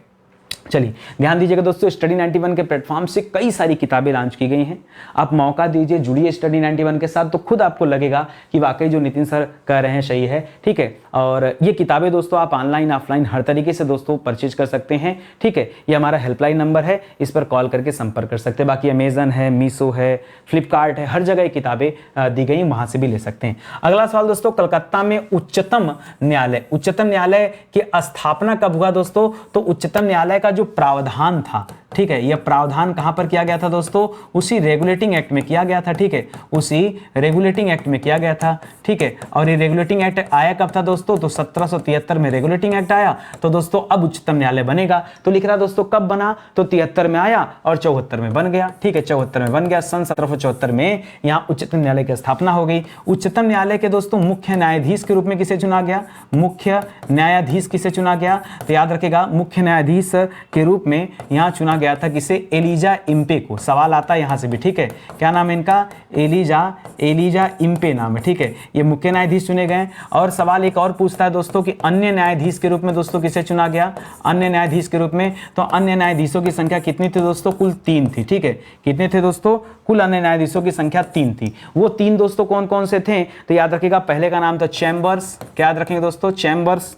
चलिए ध्यान दीजिएगा दोस्तों, स्टडी 91 के प्लेटफॉर्म से कई सारी किताबें लॉन्च की गई हैं। आप मौका दीजिए, जुड़िए स्टडी 91 के साथ, तो खुद आपको लगेगा कि वाकई जो नितिन सर कह रहे हैं सही है। ठीक है, और ये किताबें दोस्तों आप ऑनलाइन ऑफलाइन हर तरीके से दोस्तों परचेज कर सकते हैं। ठीक है, ये हमारा हेल्पलाइन नंबर है, इस पर कॉल करके संपर्क कर सकते हैं। बाकी अमेजन है, मीशो है, फ्लिपकार्ट है, हर जगह ये किताबें दी गई, वहाँ से भी ले सकते हैं। अगला सवाल दोस्तों, कलकत्ता में उच्चतम न्यायालय की स्थापना कब हुआ दोस्तों? तो उच्चतम न्यायालय का जो प्रावधान था, ठीक है, यह प्रावधान कहां पर किया गया था दोस्तों? उसी रेगुलेटिंग एक्ट में किया गया था। ठीक है, उसी रेगुलेटिंग एक्ट में किया गया था। ठीक है, और ये रेगुलेटिंग एक्ट आया कब था दोस्तों? तो 1773 में रेगुलेटिंग एक्ट आया। तो दोस्तों अब उच्चतम न्यायालय बनेगा, तो लिख रहा दोस्तों कब बना? तो 73 में आया और 74 में बन गया। ठीक है, 74 में बन गया। सन 1774 में यहां उच्चतम न्यायालय की स्थापना हो गई। उच्चतम न्यायालय के दोस्तों मुख्य न्यायाधीश के रूप में किसे चुना गया? मुख्य न्यायाधीश किसे चुना गया? तो याद रखेगा, मुख्य न्यायाधीश के रूप में यहां चुना गया था किसे? एलिजा इम्पे को। सवाल आता है यहां से भी। ठीक है, क्या नाम है इनका? एलिजा इम्पे नाम है। ठीक है, ये मुख्य न्यायाधीश चुने गए। और सवाल एक और पूछता है दोस्तों कि अन्य न्यायाधीश के रूप में दोस्तों किसे चुना गया? अन्य न्यायाधीश के रूप में, तो अन्य न्यायाधीशों की संख्या कितनी थी दोस्तों? कुल 3 थी। ठीक है, कितने थे दोस्तों? कुल अन्य न्यायाधीशों की संख्या 3 थी। वो 3 दोस्तों कौन कौन से थे? तो याद रखिएगा, पहले का नाम था चैम्बर्स। क्या याद रखेंगे दोस्तों? चैम्बर्स,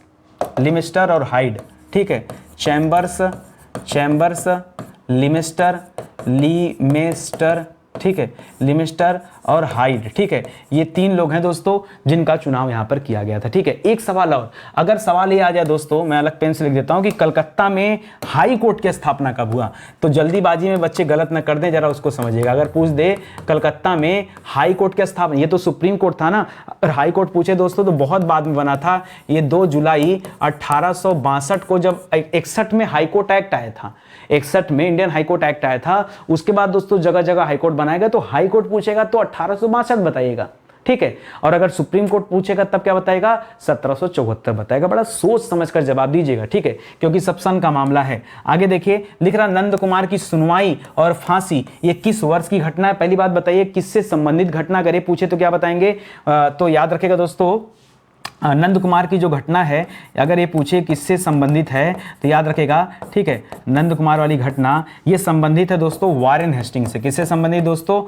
लिमिस्टर और हाइड। ठीक है, चैम्बर्स, लिमिस्टर, ठीक है, लिमिस्टर और हाइड। ठीक है, ये 3 लोग हैं दोस्तों जिनका चुनाव यहां पर किया गया था। ठीक है, एक सवाल और, अगर सवाल ये आ जाए दोस्तों, मैं अलग पेन से लिख देता हूं कि कलकत्ता में हाई कोर्ट की स्थापना कब हुआ? तो जल्दीबाजी में बच्चे गलत न कर दें, जरा उसको समझिएगा। अगर पूछ दे कलकत्ता में हाई कोर्ट की स्थापना, ये तो सुप्रीम कोर्ट था ना, अगर हाई कोर्ट पूछे दोस्तों तो बहुत बाद में बना था। ये 2 जुलाई 1862 को, जब 61 में हाई कोर्ट एक्ट आया था, 61 में इंडियन हाई कोर्ट एक्ट आया था, उसके बाद दोस्तों जगह जगह हाई कोर्ट बनाया गया। तो हाई कोर्ट पूछेगा तो 1862 बताइएगा। ठीक है, और अगर सुप्रीम कोर्ट पूछेगा तब क्या बताएगा? 1774 बताएगा। बड़ा सोच समझकर जवाब दीजिएगा। ठीक है, क्योंकि सब सन का मामला है। आगे देखिए, लिख रहा नंद कुमार की सुनवाई और फांसी, ये किस वर्ष की घटना है? पहली बात बताइए, किससे संबंधित घटना? अगर ये पूछे तो क्या बताएंगे? तो याद रखेगा दोस्तों, नंद कुमार की जो घटना है, अगर ये पूछे किससे संबंधित है तो याद रखेगा, ठीक है, नंद कुमार वाली घटना ये संबंधित है दोस्तों वारेन हेस्टिंग से। किससे संबंधित दोस्तों?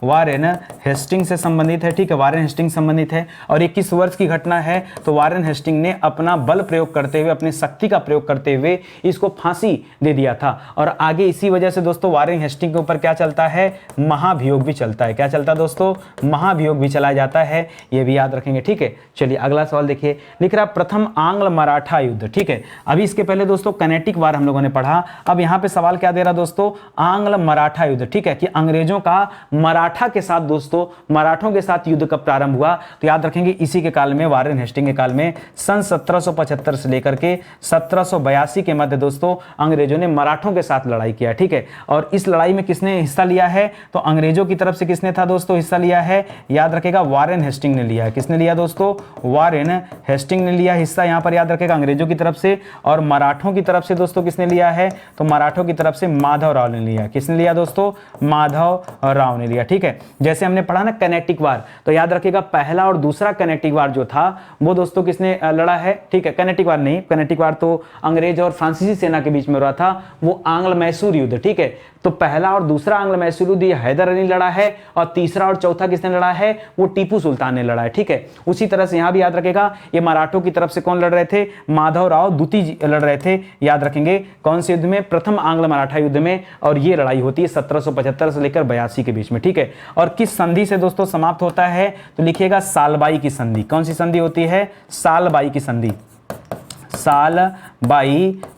वारेन हेस्टिंग से संबंधित है। ठीक है, वारेन हेस्टिंग संबंधित है। और 21 वर्ष की घटना है, तो वारेन हेस्टिंग ने अपना बल प्रयोग करते हुए, अपनी शक्ति का प्रयोग करते हुए इसको फांसी दे दिया था। और आगे इसी वजह से दोस्तों वारेन हेस्टिंग के ऊपर क्या चलता है? महाभियोग भी चलता है। क्या चलता है दोस्तों? महाभियोग भी चलाया जाता है, ये भी याद रखेंगे। ठीक है, चलिए अगला सवाल देखिए, लिख रहा प्रथम आंग्ल मराठा युद्ध। ठीक है, अभी इसके पहले दोस्तों कनेटिक वार हम लोगों ने पढ़ा। अब यहां पे सवाल क्या दे रहा दोस्तों? आंग्ल मराठा युद्ध। ठीक है, कि अंग्रेजों का मराठा के साथ दोस्तों, मराठों के साथ युद्ध कब प्रारंभ हुआ? तो याद रखेंगे इसी के काल में, वारेन हेस्टिंग के काल में, सन 1775 से लेकर के 1782 के मध्य दोस्तों अंग्रेजों ने मराठों के साथ लड़ाई किया। ठीक है, और इस लड़ाई में किसने हिस्सा लिया है? तो अंग्रेजों की तरफ से किसने था दोस्तों हिस्सा लिया है? याद रखेगा, वारेन हेस्टिंग ने लिया है। किसने लिया दोस्तों? वारेन हेस्टिंग ने लिया हिस्सा यहां पर, याद रखेगा, अंग्रेजों की तरफ से। और मराठों की तरफ से दोस्तों किसने लिया है? तो मराठों की तरफ से माधव राव ने लिया। किसने लिया दोस्तों? माधव राव ने लिया। ठीक है, जैसे हमने पढ़ा ना कनेटिक वार, तो याद रखेगा पहला और दूसरा कनेटिक वार जो था वो दोस्तों किसने लड़ा है? ठीक है, कनेटिक वार नहीं, कनेटिक वार तो अंग्रेज और फ्रांसीसी सेना के बीच में रहा था, वो आंग्ल मैसूर युद्ध। ठीक है, तो पहला और दूसरा आंग्ल मैसूर युद्ध हैदर अली लड़ा है, और तीसरा और चौथा किसने लड़ा है? वो टीपू सुल्तान ने लड़ा है। ठीक है, उसी तरह से यहां भी याद रखेगा, ये मराठों की तरफ से कौन लड़ रहे थे? माधव राव द्वितीय लड़ रहे थे। याद रखेंगे कौन से युद्ध में? प्रथम आंग्ल मराठा युद्ध में। और ये लड़ाई होती है 1775 से लेकर 82 के बीच में। ठीक है, और किस संधि से दोस्तों समाप्त होता है? तो लिखिएगा सालबाई की संधि। कौन सी संधि होती है? सालबाई की संधि।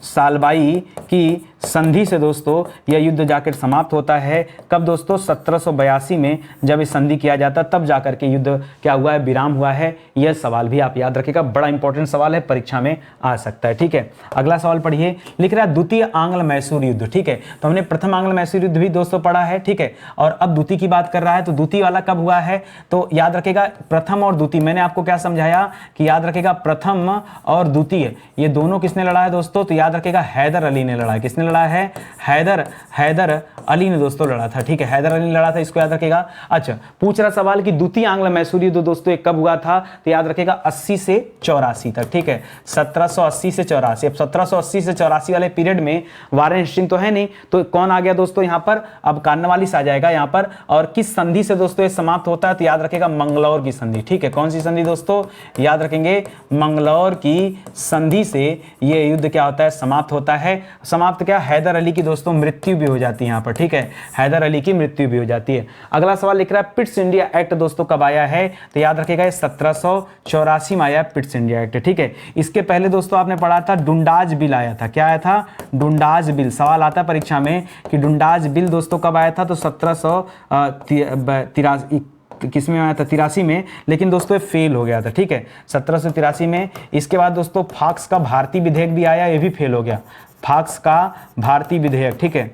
सालबाई की संधि से दोस्तों यह युद्ध जाकर समाप्त होता है। कब दोस्तों? 1782 में जब इस संधि किया जाता तब जाकर के युद्ध क्या हुआ है? विराम हुआ है। यह सवाल भी आप याद रखिएगा, बड़ा इंपॉर्टेंट सवाल है, परीक्षा में आ सकता है। ठीक है, अगला सवाल पढ़िए, लिख रहा है द्वितीय आंग्ल मैसूर युद्ध। ठीक है, तो हमने प्रथम आंग्ल मैसूर युद्ध भी दोस्तों पढ़ा है। ठीक है, और अब द्वितीय की बात कर रहा है, तो द्वितीय वाला कब हुआ है? तो याद रखेगा प्रथम और द्वितीय, मैंने आपको क्या समझाया कि याद रखेगा प्रथम और द्वितीय ये दोनों किसने लड़ा है दोस्तों? तो याद रखेगा हैदर अली ने लड़ा है। किसने लड़ा है? हैदर हैदर अली ने दोस्तों लड़ा था, ठीक है, हैदर अली ने लड़ा था, इसको याद रखेगा। अच्छा, पूछ रहा सवाल कि द्वितीय आंग्ल मैसूर युद्ध दोस्तों कब हुआ था, तो याद रखेगा 80 से 84 तक, ठीक है, 1780 से 84। अब 1780 से 84 वाले पीरियड में वारेन हेस्टिंग तो है नहीं, तो कौन आ गया दोस्तों यहाँ पर? अब कॉर्नवालिस आ जाएगा यहाँ पर। और किस संधि से दोस्तों ये समाप्त होता है, तो याद रखेगा मंगलौर की संधि, ठीक है, कौन सी संधि दोस्तों? याद रखेंगे मंगलौर की संधि से ये युद्ध क्या होता है? समाप्त होता है। समाप्त क्या? हैदर अली की दोस्तों मृत्यु भी हो जाती है यहाँ पर, ठीक है, हैदर अली की मृत्यु भी हो जाती है। अगला सवाल लिख रहा है पिट्स इंडिया एक्ट दोस्तों कब आया है, तो याद रखेगा ये 1784 में आया पिट्स इंडिया एक्ट, ठीक है। इसके पहले दोस्तों आपने पढ़ा था डुंडाज बिल आया था, क्या आया था? डुंडाज बिल। सवाल आता है परीक्षा में कि डुंडाज बिल दोस्तों कब आया था, तो 1783 किसमें आया था? 83 में, लेकिन दोस्तों ये फेल हो गया था, ठीक है, 1783 में। इसके बाद दोस्तों फाक्स का भारतीय विधेयक भी आया, ये भी फेल हो गया, फाक्स का भारतीय विधेयक, ठीक है,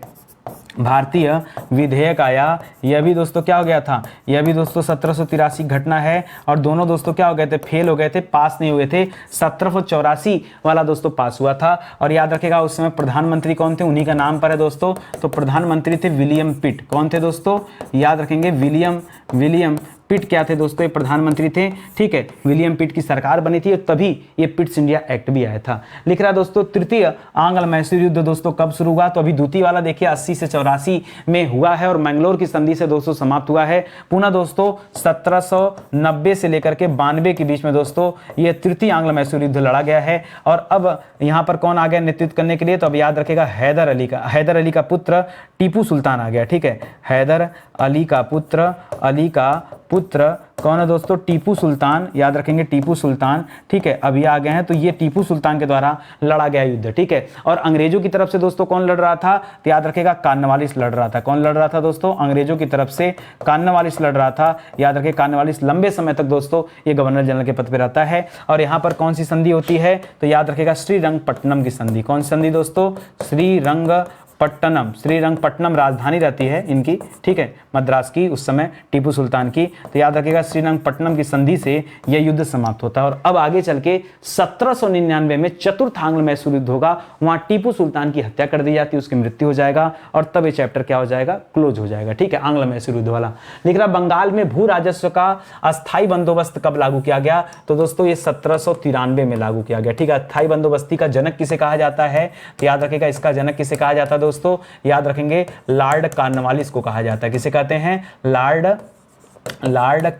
भारतीय विधेयक आया, यह भी दोस्तों क्या हो गया था? यह भी दोस्तों 1783 घटना है, और दोनों दोस्तों क्या हो गए थे? फेल हो गए थे, पास नहीं हुए थे। 1784 वाला दोस्तों पास हुआ था। और याद रखेगा उस समय प्रधानमंत्री कौन थे, उन्हीं का नाम पर है दोस्तों, तो प्रधानमंत्री थे विलियम पिट। कौन थे दोस्तों? याद रखेंगे विलियम पिट क्या थे दोस्तों? ये प्रधानमंत्री थे, ठीक है, विलियम पिट की सरकार बनी थी, और तभी ये पिट्स इंडिया एक्ट भी आया था। लिख रहा दोस्तों तृतीय आंग्ल मैसूर युद्ध दोस्तों कब शुरू हुआ, तो अभी द्वितीय वाला देखिए 80 से 84 में हुआ है, और मैंगलोर की संधि से दोस्तों समाप्त हुआ है। पुनः दोस्तों 1790 से लेकर के 92 के बीच में दोस्तों ये तृतीय आंग्ल मैसूर युद्ध लड़ा गया है। और अब यहाँ पर कौन आ गया नेतृत्व करने के लिए, तो अब याद रखेगा हैदर अली का पुत्र टीपू सुल्तान आ गया, ठीक है, हैदर अली का पुत्र कौन है दोस्तों? टीपू सुल्तान, याद रखेंगे टीपू सुल्तान, ठीक है, अभी आ गए हैं, तो ये टीपू सुल्तान के द्वारा लड़ा गया युद्ध, ठीक है। और अंग्रेजों की तरफ से दोस्तों कौन लड़ रहा था, तो याद रखेगा कॉर्नवालिस लड़ रहा था। कौन लड़ रहा था दोस्तों? अंग्रेजों की तरफ से कॉर्नवालिस लड़ रहा था। याद रखें कॉर्नवालिस लंबे समय तक दोस्तों ये गवर्नर जनरल के पद पर रहता है। और यहाँ पर कौन सी संधि होती है, तो याद रखेगा श्रीरंगपट्टनम की संधि। कौन सी संधि दोस्तों? श्रीरंगपट्टनम राजधानी रहती है इनकी, ठीक है, मद्रास की उस समय टीपू सुल्तान की। तो याद रखिएगा श्रीरंगपट्टनम की संधि से यह युद्ध समाप्त होता है। और अब आगे चल के 1799 में चतुर्थ आंग्ल मैसूर युद्ध होगा, वहां टीपू सुल्तान की हत्या कर दी जाती है, उसकी मृत्यु हो जाएगा, और तब ये चैप्टर क्या हो जाएगा? क्लोज हो जाएगा, ठीक है, आंग्ल मैसूर युद्ध वाला। लिख रहा बंगाल में भू राजस्व का अस्थायी बंदोबस्त कब लागू किया गया, तो दोस्तों ये 1793 में लागू किया गया, ठीक है। अस्थायी बंदोबस्ती का जनक किसे कहा जाता है, तो याद रखिएगा इसका जनक किसे कहा जाता है दोस्तों? याद रखेंगे लॉर्ड कॉर्नवालिस को कहा जाता है। किसे कहते हैं? लॉर्ड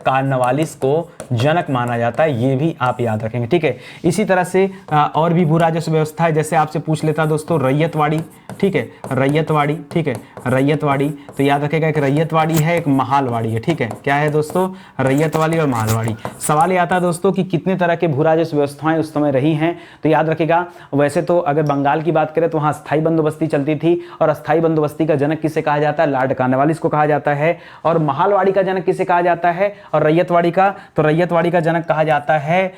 कॉर्नवालिस को जनक माना जाता है, ये भी आप याद रखेंगे, ठीक है। इसी तरह से और भी भू राजस्व व्यवस्था है, जैसे आपसे पूछ लेता दोस्तों रैयतवाड़ी, ठीक है, रैयतवाड़ी, ठीक है, रैयतवाड़ी, तो याद रखेगा एक रैयतवाड़ी है, एक महालवाड़ी है, ठीक है, क्या है दोस्तों? रैयतवाड़ी और महालवाड़ी। सवाल ये आता है दोस्तों कि कितने तरह के भू राजस्व व्यवस्थाएं उस समय रही हैं, तो याद रखेगा वैसे तो अगर बंगाल की बात करें तो वहाँ अस्थायी बंदोबस्ती चलती थी, और अस्थायी बंदोबस्ती का जनक किसे कहा जाता है? लॉर्ड कॉर्नवालिस को कहा जाता है। और महालवाड़ी का जनक किसे कहा जाता है? और रैयतवाड़ी का, तो रैयतवाड़ी का जनक कहा जाता है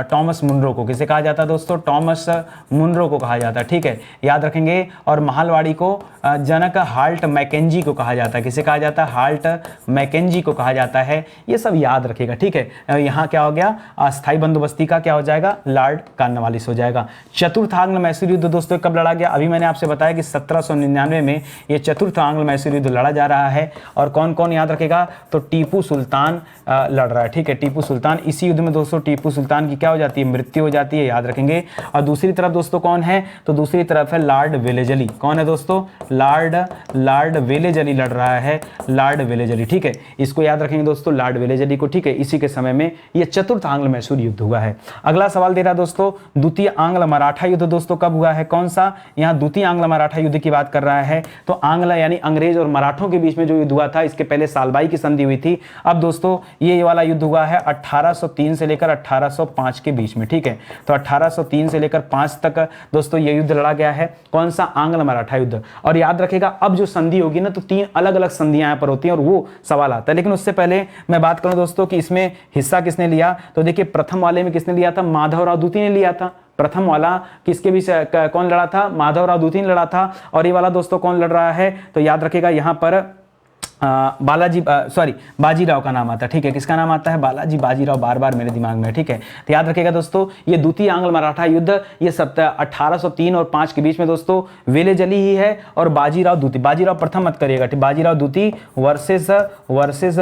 टॉमस मुनरो को। किसे कहा जाता है दोस्तों? टॉमस मुनरो को कहा जाता है, ठीक है, याद रखेंगे। और महालवाड़ी को जनक हाल्ट मैकेंजी को कहा जाता है। किसे कहा जाता है? हाल्ट मैकेंजी को कहा जाता है। ये सब याद रखेगा, ठीक है। यहाँ क्या हो गया? अस्थायी बंदोबस्ती का क्या हो जाएगा? लॉर्ड कॉर्नवालिस हो जाएगा। चतुर्थ आंग्ल मैसूर युद्ध दोस्तों कब लड़ा गया? अभी मैंने आपसे बताया कि 1799 में ये चतुर्थ आंग्ल मैसूर युद्ध लड़ा जा रहा है। और कौन कौन याद रखेगा? तो टीपू सुल्तान लड़ रहा है, ठीक है, टीपू सुल्तान। इसी युद्ध में दोस्तों टीपू सुल्तान की क्या हो जाती है? मृत्यु हो जाती है, याद रखेंगे। और दूसरी तरफ दोस्तों कौन है? तो दूसरी तरफ है लॉर्ड वेलेजली। कौन है दोस्तों? लॉर्ड वेलेजली लड़ रहा है, लॉर्ड वेलेजली, ठीक है, इसको याद रखेंगे दोस्तों, लॉर्ड वेलेजली को, ठीक है। इसी के समय में यह चतुर्थ आंग्ल मैसूर युद्ध हुआ है। अगला सवाल दे रहा दोस्तों द्वितीय आंग्ल मराठा युद्ध दोस्तों कब हुआ है? कौन सा? यहाँ द्वितीय आंग्ल मराठा युद्ध की बात कर रहा है। तो आंग्ल यानी अंग्रेज और मराठों के बीच में जो युद्ध हुआ था, इसके पहले सालबाई की संधि हुई थी। अब दोस्तों ये वाला युद्ध हुआ है 1803 से लेकर 1805 के बीच में, ठीक है। तो 1803 से लेकर 5 तक दोस्तों ये युद्ध लड़ा गया है। कौन सा? आंग्ल मराठा युद्ध। और याद रखेगा अब जो संधि होगी ना, तो 3 अलग अलग संधियां यहाँ पर होती हैं, और वो सवाल आता है। लेकिन उससे पहले मैं बात करूं दोस्तों कि इसमें हिस्सा किसने लिया, तो देखिए प्रथम वाले में किसने लिया था? माधवराव द्वितीय ने लिया था। प्रथम वाला किसके बीच कौन लड़ा था? माधवराव द्वितीय ने लड़ा था। और ये वाला दोस्तों कौन लड़ रहा है? तो याद रखेगा यहाँ पर बालाजी सॉरी बाजीराव का नाम आता है, ठीक है। किसका नाम आता है? बालाजी बाजीराव, बार बार मेरे दिमाग में, ठीक है। तो याद रखिएगा दोस्तों, ये द्वितीय आंग्ल मराठा युद्ध ये 1803 और 5 के बीच में दोस्तों वेलेजली ही है, और बाजीराव द्वितीय, बाजीराव प्रथम मत करिएगा, ठीक, बाजीराव द्वितीय वर्सेस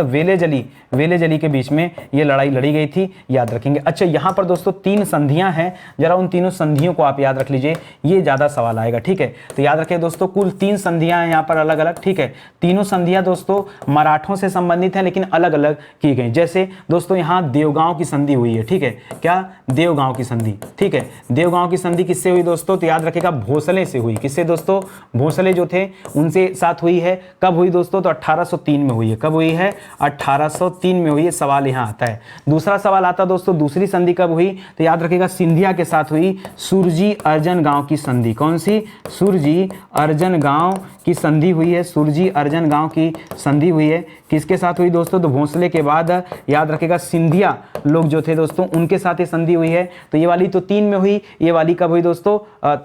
वेलेजली के बीच में ये लड़ाई लड़ी गई थी, याद रखेंगे। अच्छा, यहाँ पर दोस्तों 3 संधियां हैं, जरा उन तीनों संधियों को आप याद रख लीजिए, ये ज्यादा सवाल आएगा, ठीक है। तो याद रखिए दोस्तों, कुल 3 संधियां हैं यहाँ पर अलग अलग, ठीक है। तीनों संधियां दोस्तों मराठों से संबंधित हैं, लेकिन अलग अलग की गई। जैसे दोस्तों यहाँ देवगांव की संधि हुई है, ठीक है। क्या? देवगांव की संधि, ठीक है। देवगांव की संधि किससे हुई दोस्तों? तो याद रखिएगा भोसले से हुई। किससे दोस्तों? भोसले जो थे उनसे साथ हुई है। कब हुई दोस्तों? तो 1803 में हुई है। कब हुई है? 1803 में हुई है। सवाल यहाँ आता है। दूसरा सवाल आता दोस्तों, दूसरी संधि कब हुई? तो याद रखिएगा सिंधिया के साथ हुई, सुरजी अर्जन गांव की संधि। कौन सी? सुरजी अर्जन गांव की संधि हुई है। सुरजी अर्जन गांव की संधि हुई है। किसके साथ हुई दोस्तों? तो भोसले के बाद याद रखिएगा सिंधिया लोग जो थे दोस्तों उनके साथ ये संधि हुई है। तो ये वाली तो 3 में हुई, ये वाली कब हुई दोस्तों?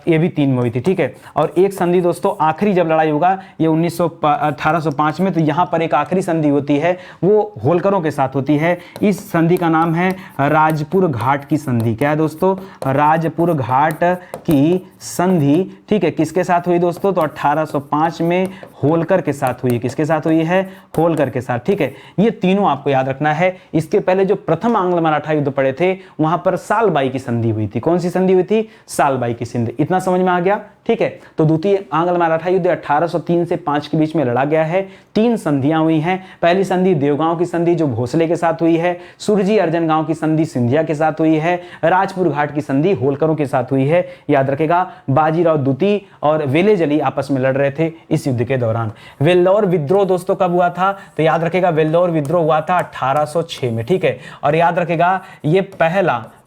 ये भी 3 में हुई थी, ठीक है। और एक संधि दोस्तों आखिरी जब लड़ाई होगा ये 1805 में, तो यहाँ पर एक आखिरी संधि होती है, वो होलकरों के साथ होती है। इस संधि का नाम है राजपुर घाट की संधि। क्या है दोस्तों? राजपुर घाट की संधि, ठीक है। किसके साथ हुई दोस्तों? तो 1805 में होलकर के साथ हुई। किसके साथ हुई है? होलकर के साथ, ठीक है। ये तीनों आपको याद रखना है। इसके पहले जो प्रथम आंग्ल मराठा युद्ध पड़े थे वहां पर सालबाई की संधि हुई थी। कौन सी संधि हुई थी? सालबाई की संधि। इतना समझ में आ गया, ठीक है। तो द्वितीय आंग्ल मराठा युद्ध 1803 से 5 के बीच में लड़ा गया है। 3 संधियां हुई हैं। पहली संधि देवगांव की संधि जो भोसले के साथ हुई है, सुरजी अर्जन गांव की संधि सिंधिया के साथ हुई है, राजपुर घाट की संधि होलकरों के साथ हुई है। याद रखेगा बाजीराव द्वितीय और वेलेजली आपस में लड़ रहे थे इस युद्ध के दौरान। वेल्लोर विद्रोह दोस्तों कब हुआ था? तो याद रखेगा वेल्लोर विद्रोह हुआ था 1806 में, ठीक है। और याद रखेगा ये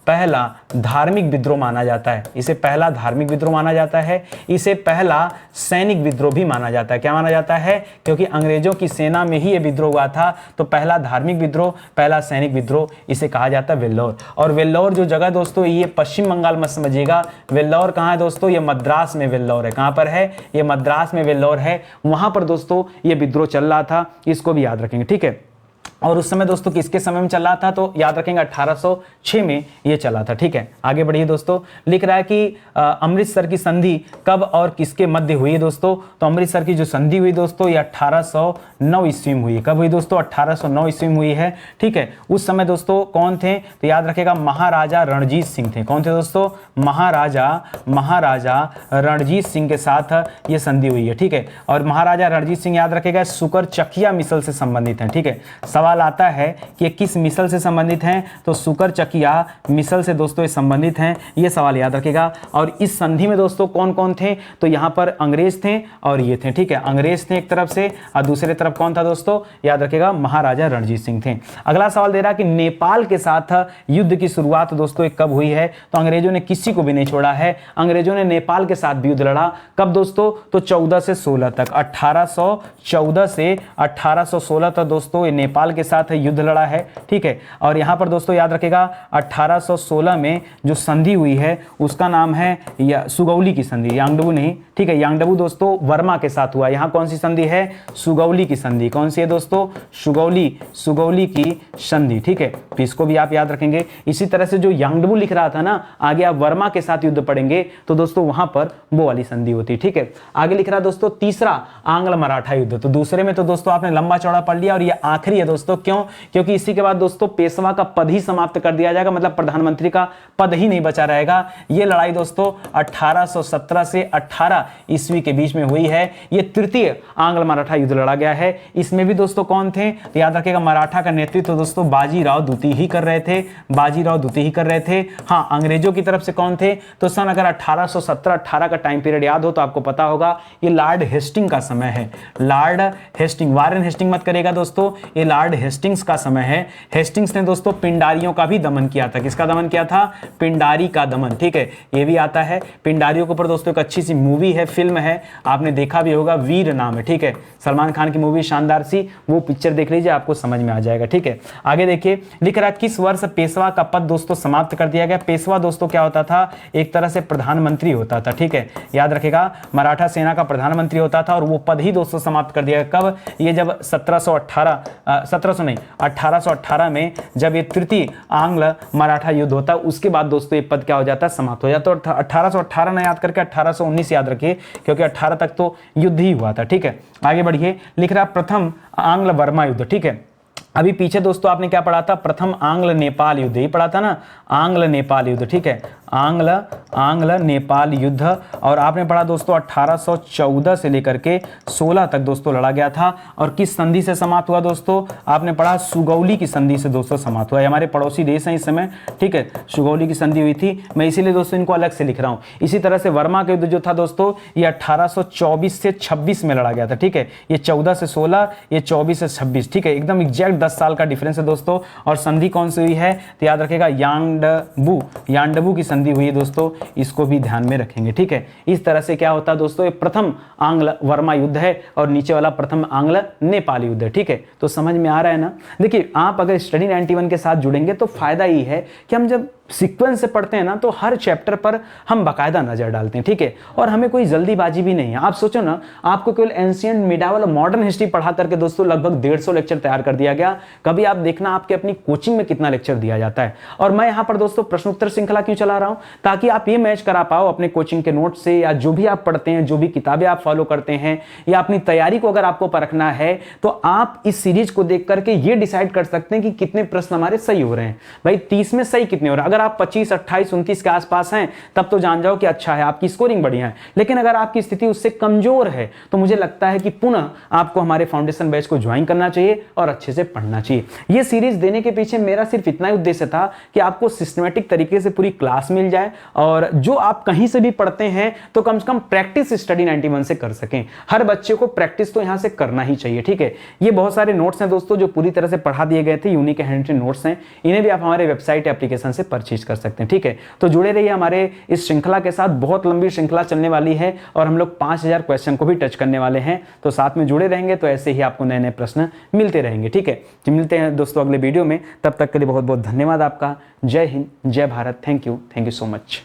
पहला धार्मिक विद्रोह माना जाता है। इसे पहला धार्मिक विद्रोह माना जाता है। इसे पहला सैनिक विद्रोह भी माना जाता है। क्या माना जाता है? क्योंकि अंग्रेजों की सेना में ही यह विद्रोह हुआ था, तो पहला धार्मिक विद्रोह, पहला सैनिक विद्रोह, इसे कहा जाता है वेल्लोर। और वेल्लोर जो जगह दोस्तों ये पश्चिम बंगाल मत समझिएगा। वेल्लोर कहाँ है दोस्तों? ये मद्रास में वेल्लोर है। कहाँ पर है? ये मद्रास में वेल्लोर है। वहां पर दोस्तों ये विद्रोह चल रहा था, इसको भी याद रखेंगे, ठीक है। और उस समय दोस्तों किसके समय में चल रहा था? तो याद रखेंगे 1806 में ये चला था, ठीक है। आगे बढ़िए दोस्तों, लिख रहा है कि अमृतसर की संधि कब और किसके मध्य हुई है दोस्तों? तो अमृतसर की जो संधि हुई दोस्तों ये 1809 ईस्वी में हुई। कब हुई दोस्तों? 1809 ईस्वी में हुई है, ठीक है। उस समय दोस्तों कौन थे? तो याद रखेगा महाराजा रणजीत सिंह थे। कौन थे दोस्तों? महाराजा रणजीत सिंह के साथ ये संधि हुई है, ठीक है। और महाराजा रणजीत सिंह याद रखेगा सुकर चकिया मिसल से संबंधित हैं, ठीक है। सवाल आता है कि ये किस मिसल से संबंधित हैं? तो सुकर चकिया मिसल से दोस्तों ये संबंधित हैं, ये सवाल याद रखेगा। और इस संधि में दोस्तों कौन कौन थे? तो यहाँ पर अंग्रेज थे और ये थे, ठीक है। अंग्रेज थे एक तरफ से और दूसरे तरफ कौन था दोस्तों? याद रखेगा महाराजा रणजीत सिंह थे। अगला सवाल दे रहा कि नेपाल के साथ युद्ध की शुरुआत दोस्तों एक कब हुई है? तो अंग्रेजों ने किसी को भी नहीं छोड़ा है। अंग्रेजों ने नेपाल के साथ भी युद्ध लड़ा। कब दोस्तों? तो 14 से 16 तक, 1814 से 1816 तक दोस्तों ये नेपाल के साथ युद्ध लड़ा है, ठीक है। और यहां पर दोस्तों याद रखेगा 1816 में जो संधि हुई है उसका नाम है सुगौली की संधि, यांगडबू नहीं, ठीक है। यांगडबू दोस्तों वर्मा के साथ हुआ। यहां कौन सी संधि है? सुगौली की संधि। कौन सी है दोस्तों? सुगौली की संधि, ठीक है। तो इसको भी आप याद रखेंगे। इसी तरह से जो यांगडबू लिख रहा था ना, आगे आप वर्मा के साथ युद्ध पढ़ेंगे तो दोस्तों वहां पर वो वाली संधि होती है, ठीक है। आगे लिख रहा दोस्तों तीसरा आंग्ल मराठा युद्ध। तो दूसरे में तो दोस्तों आपने लंबा चौड़ा पढ़ लिया और ये आखिरी है दोस्तों। क्यों? क्योंकि इसी के बाद दोस्तों पेशवा का पद ही समाप्त कर दिया जाएगा, मतलब प्रधानमंत्री का पद ही नहीं बचा रहेगा। ये लड़ाई दोस्तों 1817 से 18 ईस्वी के बीच में हुई है। ये तृतीय आंग्ल मराठा युद्ध लड़ा गया है। इसमें भी दोस्तों कौन थे? तो याद रखिएगा मराठा का नेतृत्व दोस्तों बाजीराव द्वितीय ही कर रहे थे। बाजीराव द्वितीय ही कर रहे थे। हाँ, अंग्रेजों की तरफ से कौन थे? तो सन अगर 1817-18 का टाइम पीरियड याद हो तो आपको पता होगा ये लॉर्ड हेस्टिंग का समय है। लॉर्ड हेस्टिंग, वारेन हेस्टिंग मत करेगा दोस्तों, ये लॉर्ड हेस्टिंग्स का समय है। हेस्टिंग्स ने दोस्तों पिंडारियों का भी दमन किया था। किसका दमन किया था? पिंडारी का दमन। ठीक है, ये भी आता है। पिंडारियों के ऊपर दोस्तों एक अच्छी सी मूवी है, फिल्म है, आपने देखा भी होगा, वीर नाम है। ठीक है, सलमान खान की मूवी शानदार सी, वो पिक्चर देख लीजिए, आपको समझ में आ जाएगा। ठीक है, आगे देखिए, लिख रहा किस वर्ष पेशवा का पद दोस्तों समाप्त कर दिया गया। पेशवा दोस्तों क्या होता था? एक तरह से प्रधानमंत्री होता था। ठीक है, याद रखेगा, मराठा सेना का प्रधानमंत्री होता था और वो पद ही दोस्तों समाप्त कर दिया। कब? ये जब 1818 में जब ये तृतीय आंग्ल मराठा युद्ध होता, उसके बाद दोस्तों ये पद क्या हो जाता? समाप्त हो जाता। तो 1818 ना याद करके 1819 याद रखिए, क्योंकि 18 तक तो युद्ध ही हुआ था। ठीक है, आगे बढ़िए, लिख रहा प्रथम आंग्ल बर्मा युद्ध। ठीक है, अभी पीछे दोस्तों आपने क्या पढ़ा था? प्रथम आंग्ल नेपाल युद्ध, ही पढ़ा था ना, आंग्ल नेपाल युद्ध। ठीक है, आंग्ल नेपाल युद्ध। और आपने पढ़ा दोस्तों 1814 से लेकर के 16 तक दोस्तों लड़ा गया था। और किस संधि से समाप्त हुआ दोस्तों? आपने पढ़ा सुगौली की संधि से दोस्तों समाप्त हुआ। हमारे पड़ोसी देश हैं इस समय। ठीक है, सुगौली की संधि हुई थी, मैं इसीलिए दोस्तों इनको अलग से लिख रहा हूं। इसी तरह से वर्मा का युद्ध जो था दोस्तों, ये 1824 से 26 में लड़ा गया था। ठीक है, ये 14 से 16, ये 24 से 26। ठीक है, एकदम एग्जैक्ट 10 साल का डिफरेंस है दोस्तों। और संधि कौन सी हुई है? तो याद रखेगा, यांडबू की संधि हुई है दोस्तों, इसको भी ध्यान में रखेंगे। ठीक है, इस तरह से क्या होता है दोस्तों, ये प्रथम आंग्ल वर्मा युद्ध है और नीचे वाला प्रथम आंग्ल नेपाल युद्ध है। ठीक है, तो समझ में आ रहा है ना। देखिए, आप अगर स्टडी 91 के साथ जुड़ेंगे तो फायदा ये है कि हम जब सीक्वेंस से पढ़ते हैं ना, तो हर चैप्टर पर हम बाकायदा नजर डालते हैं। ठीक है, और हमें कोई जल्दीबाजी भी नहीं है। आप सोचो ना, आपको केवल एंशिएंट, मिडावल और मॉडर्न हिस्ट्री पढ़ा करके दोस्तों लगभग 150 लेक्चर तैयार कर दिया गया। कभी आप देखना आपके अपनी कोचिंग में कितना लेक्चर दिया जाता है। और मैं यहां पर दोस्तों प्रश्नोत्तर श्रृंखला क्यों चला रहा हूं? ताकि आप ये मैच करा पाओ अपने कोचिंग के नोट से, या जो भी आप पढ़ते हैं, जो भी किताबें आप फॉलो करते हैं, या अपनी तैयारी को अगर आपको परखना है, तो आप इस सीरीज को देख करके ये डिसाइड कर सकते हैं कि कितने प्रश्न हमारे सही हो रहे हैं। भाई 30 में सही कितने हो रहे हैं? अगर आप 25, 28, 29 के आसपास हैं, तब तो जान जाओ कि अच्छा है, आपकी स्कोरिंग बढ़िया है। लेकिन अगर आपकी स्थिति उससे कमजोर है, तो मुझे लगता है कि पुनः आपको हमारे फाउंडेशन बैच को ज्वाइन करना चाहिए और अच्छे से पढ़ना चाहिए। यह सीरीज देने के पीछे मेरा सिर्फ इतना ही उद्देश्य था कि आपको सिस्टमेटिक तरीके से पूरी क्लास मिल जाए, और जो आप कहीं से भी पढ़ते हैं तो कम से कम प्रैक्टिस स्टडी 91 से कर सकें। हर बच्चे को प्रैक्टिस तो यहां से करना ही चाहिए। ठीक है, ये बहुत सारे नोट्स हैं दोस्तों जो पूरी तरह से पढ़ा दिए गए थे, यूनिक हैंडरिटन नोट्स हैं। इन्हें भी आप हमारे वेबसाइट एप्लीकेशन से परचेज कर सकते हैं। ठीक है, तो जुड़े रहिए हमारे इस श्रृंखला के साथ। बहुत लंबी श्रृंखला चलने वाली है और हम लोग 5000 क्वेश्चन को भी टच करने वाले हैं। तो साथ में जुड़े रहेंगे तो ऐसे ही आपको नए नए प्रश्न मिलते रहेंगे। ठीक है, तो मिलते हैं दोस्तों अगले वीडियो में। तब तक के लिए बहुत बहुत धन्यवाद आपका। जय हिंद, जय Bharat. Thank you so much.